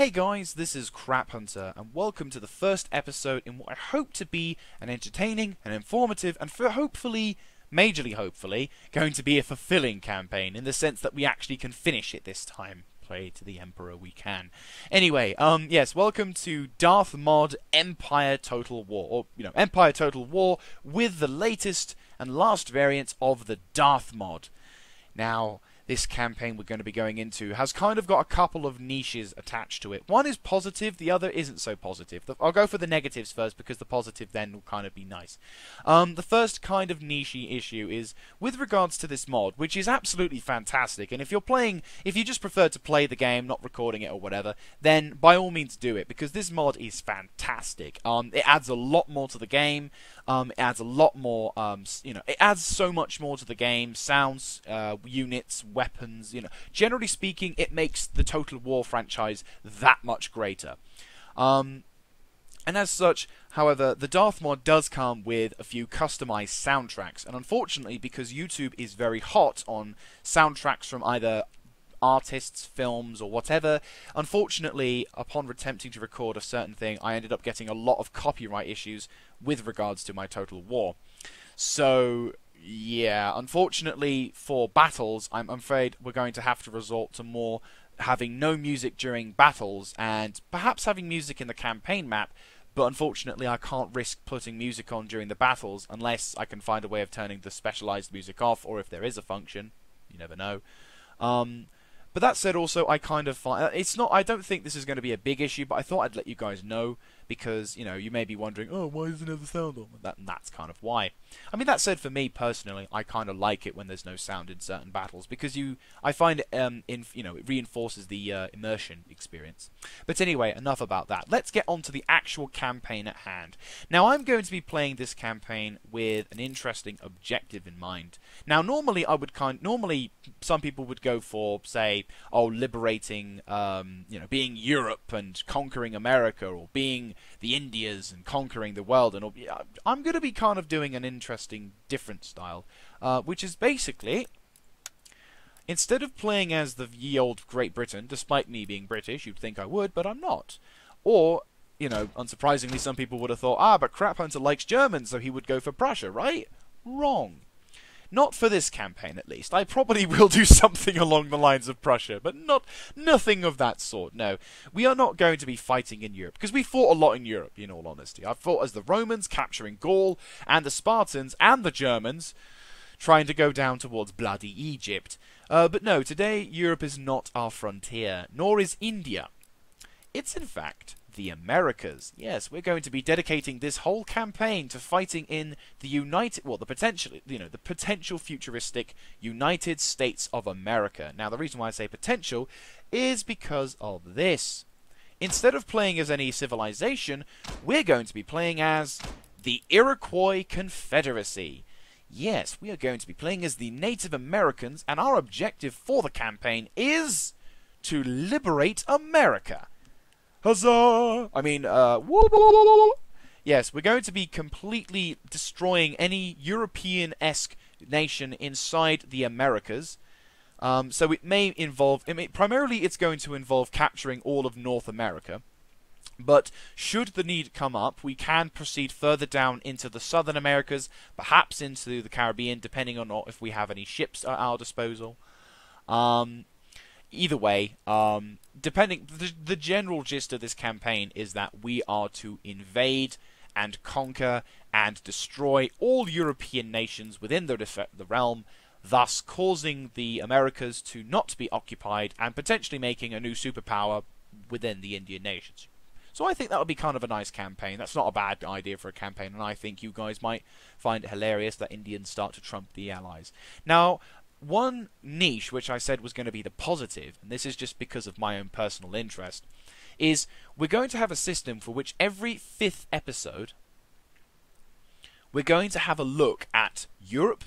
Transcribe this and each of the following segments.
Hey guys, this is craphunter, and welcome to the first episode in what I hope to be an entertaining and informative and hopefully, majorly hopefully, going to be a fulfilling campaign in the sense that we actually can finish it this time. Pray to the Emperor we can. Anyway, yes, welcome to Darth Mod Empire Total War, or, Empire Total War with the latest and last variant of the Darth Mod. Now, this campaign we're going to be going into has kind of got a couple of niches attached to it. One is positive, the other isn't so positive. I'll go for the negatives first because the positive then will kind of be nice. The first kind of niche issue is with regards to this mod, which is absolutely fantastic. And if you just prefer to play the game, not recording it or whatever, then by all means do it because this mod is fantastic. It adds a lot more to the game. It adds a lot more, it adds so much more to the game. Sounds, units, weapons, generally speaking, it makes the Total War franchise that much greater. And as such, however, the Darth Mod does come with a few customized soundtracks, and unfortunately, because YouTube is very hot on soundtracks from either artists, films, or whatever, unfortunately, upon attempting to record a certain thing, I ended up getting a lot of copyright issues with regards to my Total War. So, yeah, unfortunately for battles, I'm afraid we're going to have to resort to more having no music during battles and perhaps having music in the campaign map, but unfortunately I can't risk putting music on during the battles unless I can find a way of turning the specialized music off, or if there is a function. You never know. But that said, also, I kind of find I don't think this is going to be a big issue, but I thought I'd let you guys know because, you may be wondering, oh, why isn't there the sound on? And that's kind of why. I mean, that said, for me personally, I kind of like it when there's no sound in certain battles because I find it, it reinforces the immersion experience. But anyway, enough about that. Let's get on to the actual campaign at hand. Now, I'm going to be playing this campaign with an interesting objective in mind. Now, normally some people would go for, say, liberating, being Europe and conquering America, or being the Indias and conquering the world. And I'm going to be kind of doing an interesting, different style, which is basically, instead of playing as the ye old Great Britain, despite me being British, you'd think I would, but I'm not. Or, unsurprisingly, some people would have thought, but craphunter likes Germans, so he would go for Prussia, right? Wrong. Not for this campaign, at least. I probably will do something along the lines of Prussia, but nothing of that sort, no. We are not going to be fighting in Europe, because we fought a lot in Europe, in all honesty. I've fought as the Romans, capturing Gaul, and the Spartans, and the Germans, trying to go down towards bloody Egypt. But no, today, Europe is not our frontier, nor is India. It's, in fact, the Americas. Yes, we're going to be dedicating this whole campaign to fighting in the potential futuristic United States of America. Now, the reason why I say potential is because of this. Instead of playing as any civilization, we're going to be playing as the Iroquois Confederacy. Yes, we are going to be playing as the Native Americans, and our objective for the campaign is to liberate America. Huzzah! I mean, yes, we're going to be completely destroying any European-esque nation inside the Americas. So it may involve, primarily it's going to involve capturing all of North America. But should the need come up, we can proceed further down into the Southern Americas, perhaps into the Caribbean, depending on if we have any ships at our disposal. Either way, the general gist of this campaign is that we are to invade and conquer and destroy all European nations within the realm, thus causing the Americas to not be occupied and potentially making a new superpower within the Indian nations. So I think that would be kind of a nice campaign. That's not a bad idea for a campaign, and I think you guys might find it hilarious that Indians start to trump the Allies. Now, one niche, which I said was going to be the positive, and this is just because of my own personal interest, is we're going to have a system for which every 5th episode we're going to have a look at Europe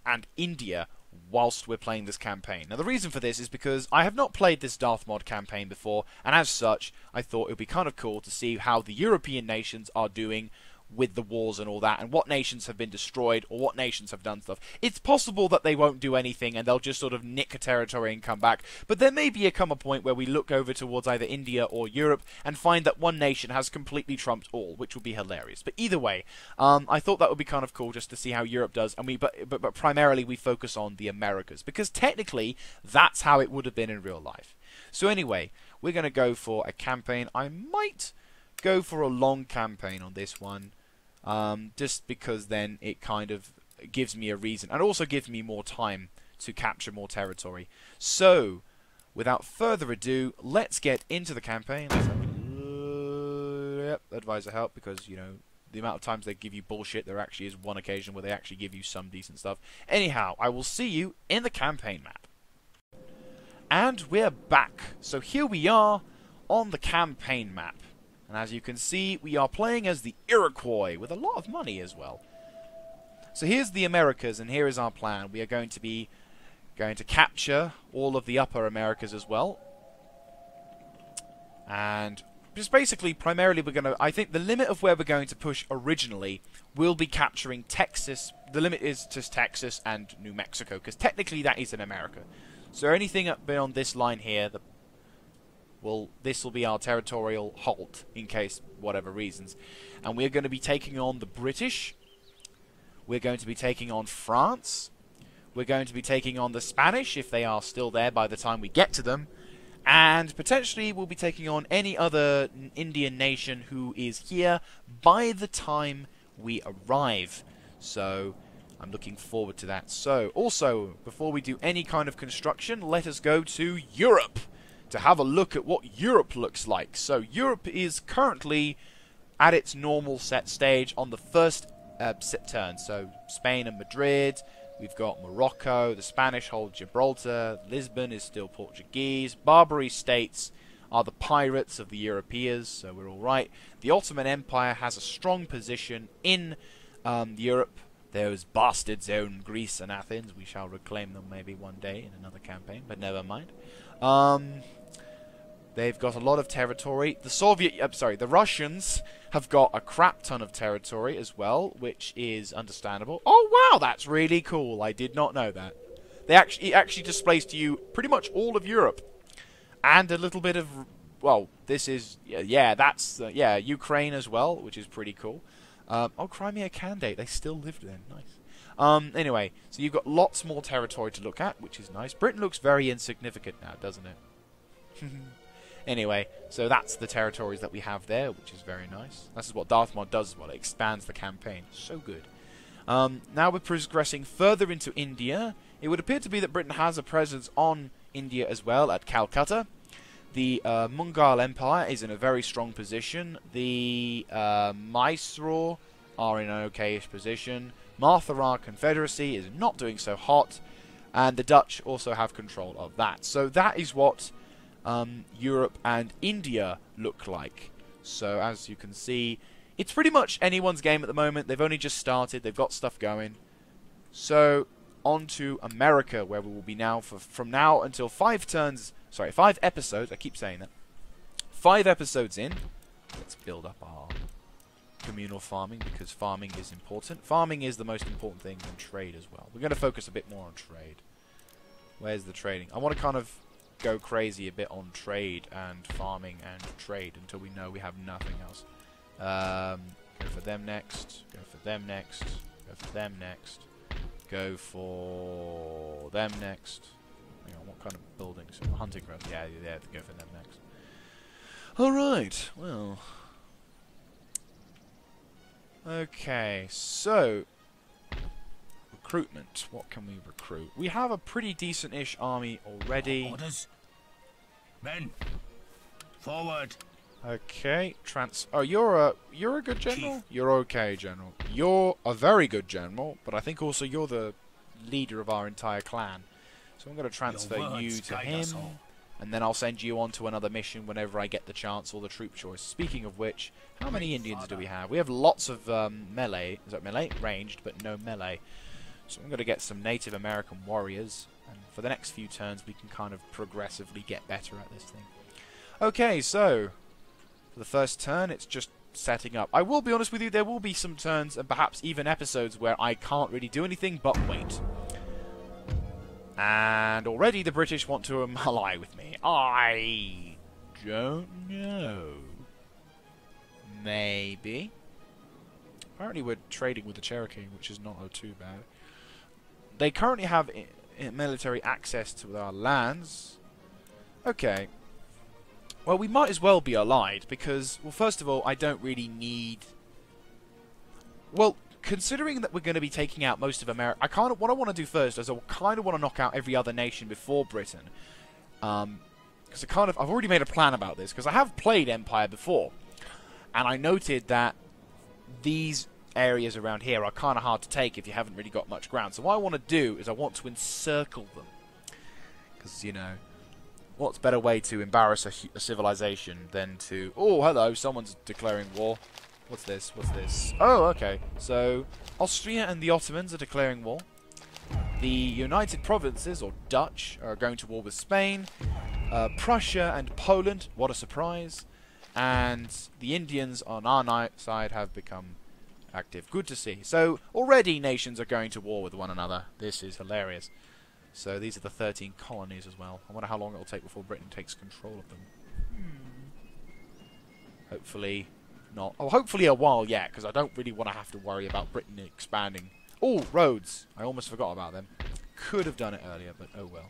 and India whilst we're playing this campaign. Now, the reason for this is because I have not played this Darth Mod campaign before, and as such, I thought it would be kind of cool to see how the European nations are doing with the wars and all that, and what nations have been destroyed or what nations have done stuff. It's possible that they won't do anything and they'll just sort of nick a territory and come back, but there may come a point where we look over towards either India or Europe and find that one nation has completely trumped all, which would be hilarious. But either way, I thought that would be kind of cool just to see how Europe does, and but primarily we focus on the Americas, because technically that's how it would have been in real life. So anyway, we're going to go for a campaign. I might go for a long campaign on this one, just because then it kind of gives me a reason, and also gives me more time to capture more territory. So, without further ado, let's get into the campaign. Let's have advisor help, because, you know, the amount of times they give you bullshit, there actually is one occasion where they actually give you some decent stuff. Anyhow, I will see you in the campaign map. And we're back. So here we are on the campaign map. And as you can see, we are playing as the Iroquois, with a lot of money as well. So here's the Americas, and here is our plan. We are going to capture all of the upper Americas as well. And just basically, primarily, I think the limit of where we're going to push originally will be capturing Texas. The limit is just Texas and New Mexico, because technically that is in America. So anything up beyond this line here, this will be our territorial halt, in case whatever reasons. And we're going to be taking on the British. We're going to be taking on France. We're going to be taking on the Spanish, if they are still there by the time we get to them. And potentially we'll be taking on any other Indian nation who is here by the time we arrive. So I'm looking forward to that. So, also, before we do any kind of construction, let us go to Europe to have a look at what Europe looks like. So, Europe is currently at its normal set stage on the first turn. So, Spain and Madrid. We've got Morocco, the Spanish hold Gibraltar, Lisbon is still Portuguese, Barbary states are the pirates of the Europeans, so we're alright. The Ottoman Empire has a strong position in Europe. Those bastards own Greece and Athens. We shall reclaim them maybe one day in another campaign, but never mind. They've got a lot of territory. The Russians have got a crap ton of territory as well, which is understandable. Oh wow, that's really cool. I did not know that. It actually displays to you pretty much all of Europe, and a little bit of, well, this is that's Ukraine as well, which is pretty cool. Oh, Crimea Candidate, they still lived there. Nice. Anyway, so you've got lots more territory to look at, which is nice. Britain looks very insignificant now, doesn't it? Anyway, so that's the territories that we have there, which is very nice. This is what Darth Mod does as well. It expands the campaign. So good. Now we're progressing further into India. It would appear to be that Britain has a presence on India as well, at Calcutta. The Mughal Empire is in a very strong position. The Mysore are in an okayish position. Mathura Confederacy is not doing so hot. And the Dutch also have control of that. So that is what Europe and India look like. So as you can see, it's pretty much anyone's game at the moment. They've only just started. They've got stuff going. So on to America, where we will be now from now until 5 episodes. I keep saying that. 5 episodes in. Let's build up our communal farming, because farming is important. Farming is the most important thing, and trade as well. We're going to focus a bit more on trade. Where's the trading? I want to kind of go crazy a bit on trade and farming and trade until we know we have nothing else. Go for them next. Go for them next. Go for them next. Go for them next. Hang on, what kind of buildings? Hunting grounds. Yeah, go for them next. Alright, well. Okay, so recruitment. What can we recruit? We have a pretty decent-ish army already. Orders. Men, forward. Okay, oh, you're a good general? Chief. You're okay, general. You're a very good general, but I think also you're the leader of our entire clan. So I'm going to transfer you to him, and then I'll send you on to another mission whenever I get the chance or the troop choice. Speaking of which, how many Indians do we have? We have lots of melee. Is that melee? Ranged, but no melee. So I'm going to get some Native American warriors, and for the next few turns we can kind of progressively get better at this thing. Okay, so for the first turn it's just setting up. I will be honest with you, there will be some turns and perhaps even episodes where I can't really do anything but wait. And already the British want to ally with me. I don't know. Maybe. Apparently we're trading with the Cherokee, which is not too bad. They currently have military access to our lands. Okay. Well, we might as well be allied, because, well, first of all, I don't really need... Well, considering that we're going to be taking out most of America, what I want to do first is I kind of want to knock out every other nation before Britain. Because I've already made a plan about this, because I have played Empire before. And I noted that these areas around here are kind of hard to take if you haven't really got much ground. So what I want to do is I want to encircle them. Because, you know... What's better way to embarrass a civilization than to... Oh, hello, someone's declaring war. What's this? What's this? Oh, okay. So, Austria and the Ottomans are declaring war. The United Provinces, or Dutch, are going to war with Spain. Prussia and Poland, what a surprise. And the Indians on our side have become active. Good to see. So, already nations are going to war with one another. This is hilarious. So these are the 13 colonies as well. I wonder how long it will take before Britain takes control of them. Hopefully not. Oh, hopefully a while yet, because I don't really want to have to worry about Britain expanding. Oh, roads. I almost forgot about them. Could have done it earlier, but oh well.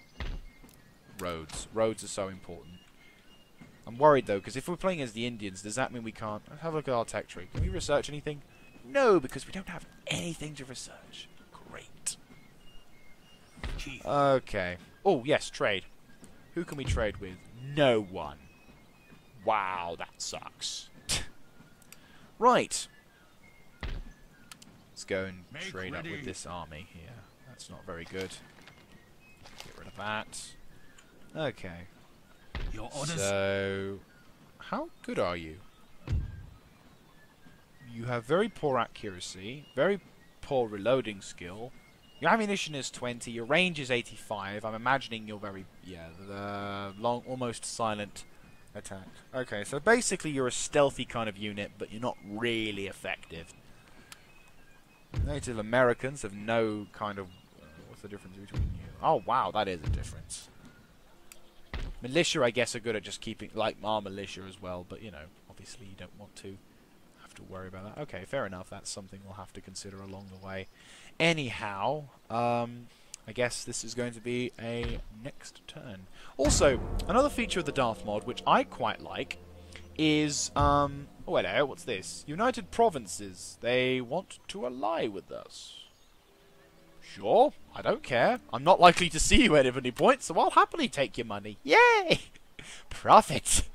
Roads. Roads are so important. I'm worried, though, because if we're playing as the Indians, does that mean we can't... Let's have a look at our tech tree. Can we research anything? No, because we don't have anything to research. Great. Okay. Oh, yes, trade. Who can we trade with? No one. Wow, that sucks. Right. Let's go and trade up with this army here. That's not very good. Get rid of that. Okay. Your orders. So, how good are you? You have very poor accuracy, very poor reloading skill. Your ammunition is 20, your range is 85. I'm imagining you're very, the long, almost silent attack. Okay, so basically you're a stealthy kind of unit, but you're not really effective. Native Americans have no kind of... what's the difference between you? Oh, wow, that is a difference. Militia, I guess, are good at just keeping, like our militia as well, but, you know, obviously you don't want to have to worry about that. Okay, fair enough, that's something we'll have to consider along the way. Anyhow, I guess this is going to be a next turn. Also, another feature of the Darth mod, which I quite like, is, oh hello, what's this? United Provinces. They want to ally with us. Sure, I don't care. I'm not likely to see you at any point, so I'll happily take your money. Yay! Profit!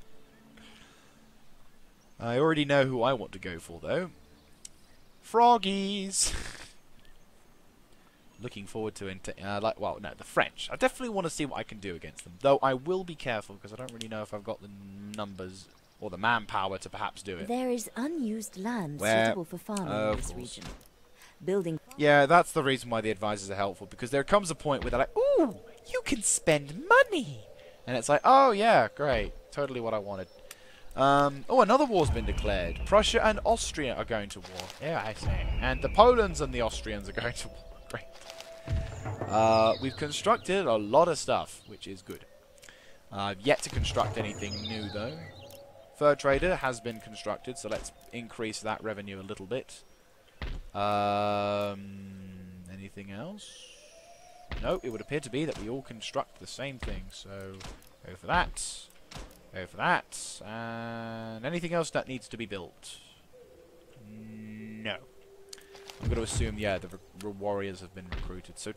I already know who I want to go for, though. Froggies! Looking forward to the French. I definitely want to see what I can do against them. Though I will be careful, because I don't really know if I've got the numbers or the manpower to perhaps do it. There is unused land suitable for farming in this region. Building. Yeah, that's the reason why the advisors are helpful, because there comes a point where they're like, ooh, you can spend money! And it's like, oh yeah, great. Totally what I wanted. Oh, another war's been declared. Prussia and Austria are going to war. Yeah, I see. And the Polands and the Austrians are going to war. Great. We've constructed a lot of stuff, which is good. I've yet to construct anything new, though. Fur trader has been constructed, so let's increase that revenue a little bit. Anything else? No, it would appear to be that we all construct the same thing, so go for that. Go for that. And anything else that needs to be built? No. I'm going to assume, yeah, the warriors have been recruited. So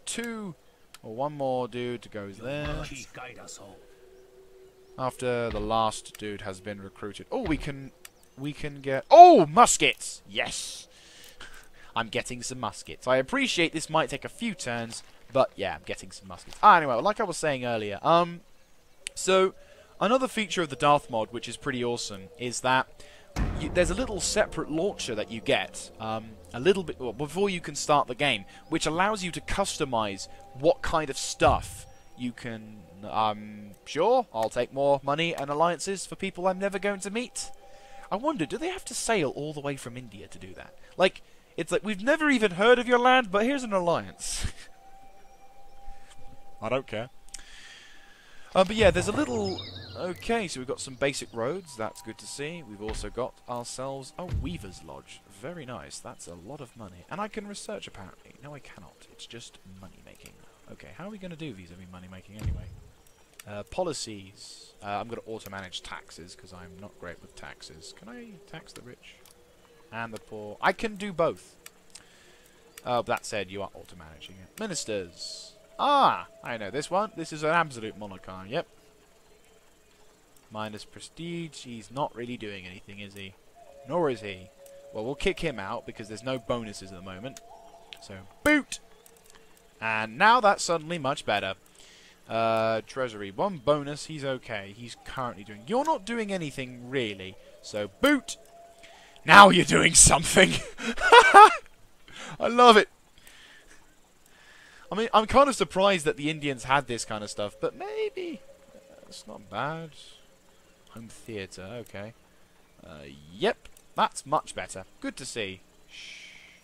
one more dude goes there. After the last dude has been recruited. Oh, we can get... Oh, muskets! Yes! I'm getting some muskets. I appreciate this might take a few turns, but yeah, I'm getting some muskets. Anyway, like I was saying earlier, so another feature of the Darth mod, which is pretty awesome, is that there's a little separate launcher that you get a little bit before you can start the game, which allows you to customize what kind of stuff you can. Sure, I'll take more money and alliances for people I'm never going to meet. I wonder, do they have to sail all the way from India to do that? Like, it's like, we've never even heard of your land, but here's an alliance. I don't care. But yeah, there's a little... Okay, so we've got some basic roads. That's good to see. We've also got ourselves a Weaver's Lodge. Very nice. That's a lot of money. And I can research, apparently. No, I cannot. It's just money-making. Okay, how are we going to do vis-a-vis money-making anyway? Policies. I'm going to auto-manage taxes, because I'm not great with taxes. Can I tax the rich? And the poor? I can do both. That said, you are auto-managing it. Ministers. Ah! I know this one. This is an absolute monarchy. Yep. Minus prestige. He's not really doing anything, is he? Nor is he. Well, we'll kick him out, because there's no bonuses at the moment. So, boot! And now that's suddenly much better. Treasury. One bonus. He's okay. He's currently doing... You're not doing anything, really. So, boot! Now you're doing something! I love it! I mean, I'm kind of surprised that the Indians had this kind of stuff, but maybe... it's not bad. Home theatre, okay. Yep, that's much better. Good to see.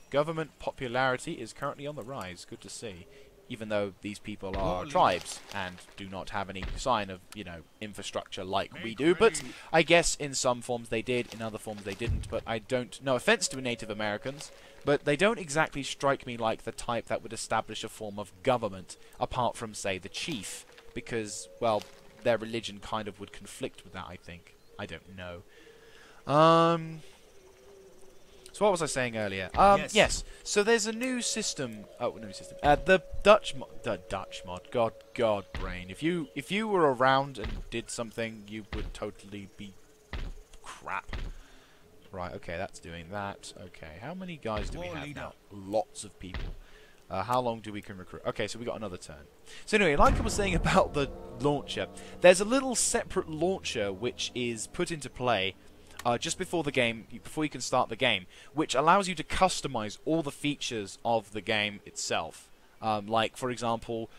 Government popularity is currently on the rise. Good to see. Even though these people are tribes and do not have any sign of, you know, infrastructure like we do. But I guess in some forms they did, in other forms they didn't. But I don't... No offense to Native Americans, but they don't exactly strike me like the type that would establish a form of government, apart from, say, the chief. Because, well, their religion kind of would conflict with that, I think. I don't know. So what was I saying earlier? Yes. So there's a new system. Oh, new system. The Dutch mod. God, brain. If you were around and did something, you would totally be crap. Right. Okay, that's doing that. Okay, how many guys do we have now? Lots of people. How long do we can recruit? Okay, so we got another turn. So anyway, like I was saying about the launcher, there's a little separate launcher which is put into play just before the game, before you can start the game, which allows you to customize all the features of the game itself. Like, for example,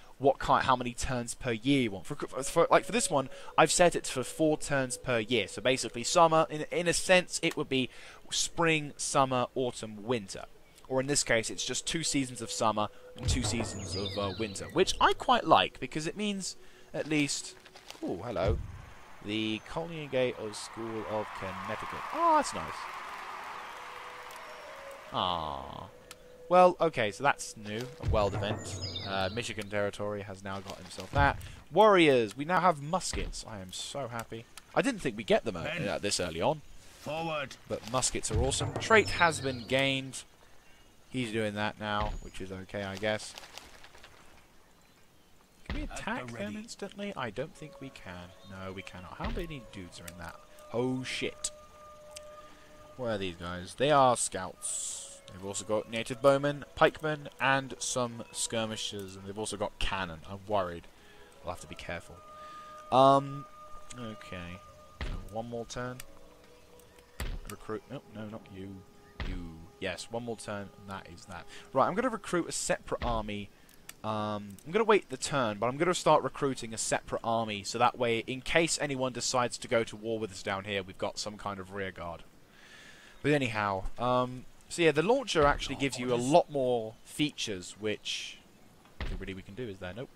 how many turns per year you want. For this one, I've set it for 4 turns per year. So basically, summer, in a sense, it would be spring, summer, autumn, winter. Or in this case, it's just 2 seasons of summer and 2 seasons of winter, which I quite like because it means at least. Oh, hello. The Collegiate School of Connecticut. Oh, that's nice. Ah. Well, okay, so that's new. A world event. Michigan Territory has now got himself that. Warriors. We now have muskets. I am so happy. I didn't think we'd get them this early on. Forward. But muskets are awesome. Trait has been gained. He's doing that now, which is okay, I guess. Can we attack them instantly? I don't think we can. No, we cannot. How many dudes are in that? Oh, shit. Where are these guys? They are scouts. They've also got native bowmen, pikemen, and some skirmishers, and they've also got cannon. I'm worried. I'll have to be careful. Okay. One more turn. Recruit. Nope, no, not you. You. Yes, one more turn, and that is that. Right, I'm going to recruit a separate army. I'm going to wait the turn, but I'm going to start recruiting a separate army, so that way, in case anyone decides to go to war with us down here, we've got some kind of rear guard. But anyhow, so yeah, the launcher actually gives you a lot more features, which nothing really we can do, is there? Nope.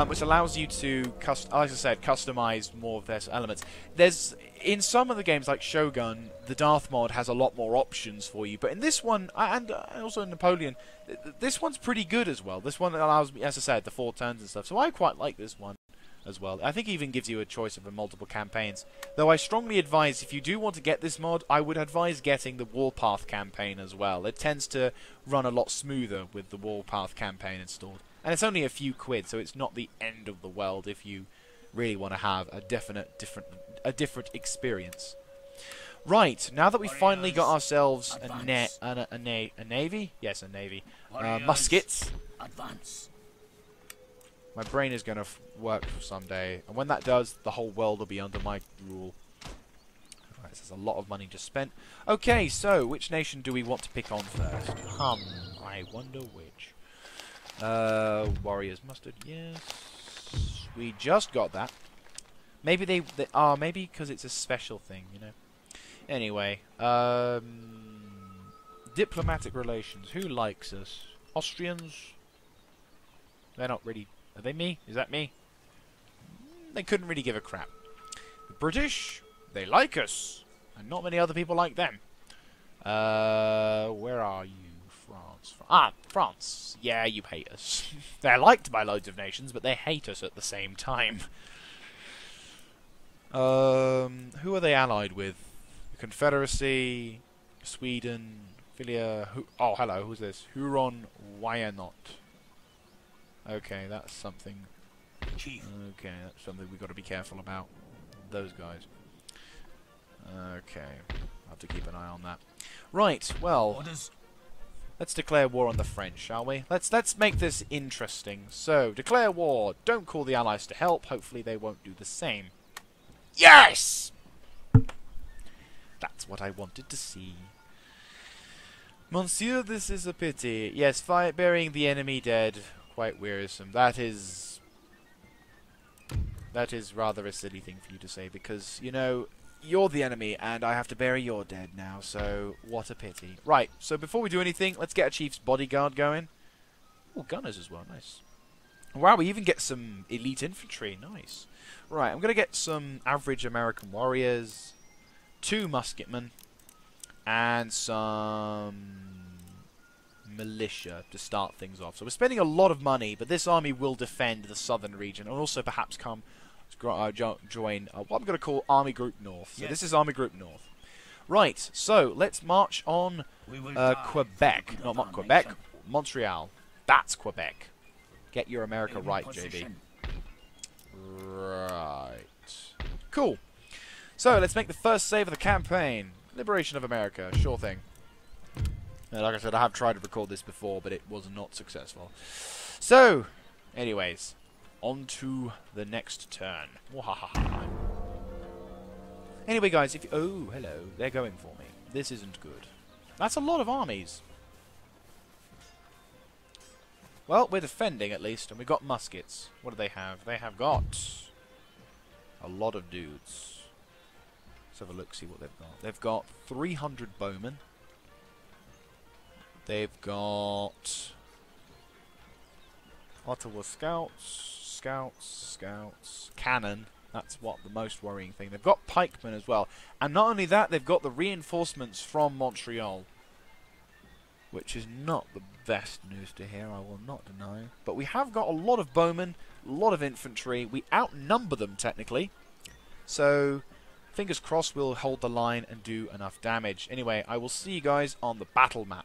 Which allows you to, like I said, customize more of their elements. There's, in some of the games like Shogun, the Darth mod has a lot more options for you, but in this one, and also in Napoleon, this one's pretty good as well. This one allows me, as I said, the 4 turns and stuff, so I quite like this one as well. I think it even gives you a choice of multiple campaigns. Though I strongly advise, if you do want to get this mod, I would advise getting the Warpath campaign as well. It tends to run a lot smoother with the Warpath campaign installed. And it's only a few quid, so it's not the end of the world if you really want to have a different experience. Right, now that we've finally got ourselves a navy? Yes, a navy. Muskets. Advance. My brain is going to work someday, and when that does, the whole world will be under my rule. Right, so there's a lot of money just spent. Okay, so which nation do we want to pick on first? I wonder which. Warriors mustard, yes. We just got that. Maybe maybe because it's a special thing, you know. Anyway, diplomatic relations. Who likes us? Austrians? They're not really... Are they me? Is that me? They couldn't really give a crap. The British? They like us. And not many other people like them. Where are you? France. France. Yeah, you hate us. They're liked by loads of nations, but they hate us at the same time. Who are they allied with? The Confederacy, Sweden, Filia... Oh, hello, who's this? Huron Wyandot. Okay, that's something... Chief. Okay, that's something we've got to be careful about. Those guys. Okay, I'll have to keep an eye on that. Right, well... Orders. Let's declare war on the French, shall we? Let's make this interesting. So, declare war. Don't call the Allies to help. Hopefully they won't do the same. Yes! That's what I wanted to see. Monsieur, this is a pity. Yes, burying the enemy dead. Quite wearisome. That is rather a silly thing for you to say, because, you know, you're the enemy, and I have to bury your dead now, so what a pity. Right, so before we do anything, let's get a chief's bodyguard going. Oh, gunners as well, nice. Wow, we even get some elite infantry, nice. Right, I'm going to get some average American warriors, 2 musketmen, and some militia to start things off. So we're spending a lot of money, but this army will defend the southern region, and also perhaps come... join what I'm going to call Army Group North. So this is Army Group North. Right, so let's march on Quebec. Not Quebec, Montreal. That's Quebec. Get your America right, JB. Right. Cool. So let's make the first save of the campaign. Liberation of America, sure thing. Like I said, I have tried to record this before, but it was not successful. So, anyways... On to the next turn. Anyway, guys, if you... Oh, hello. They're going for me. This isn't good. That's a lot of armies. Well, we're defending, at least, and we've got muskets. What do they have? They have got a lot of dudes. Let's have a look, see what they've got. They've got 300 bowmen. They've got... Ottawa Scouts... Scouts, cannon. That's what the most worrying thing. They've got pikemen as well. And not only that, they've got the reinforcements from Montreal. Which is not the best news to hear, I will not deny. But we have got a lot of bowmen, a lot of infantry. We outnumber them, technically. So, fingers crossed we'll hold the line and do enough damage. Anyway, I will see you guys on the battle map.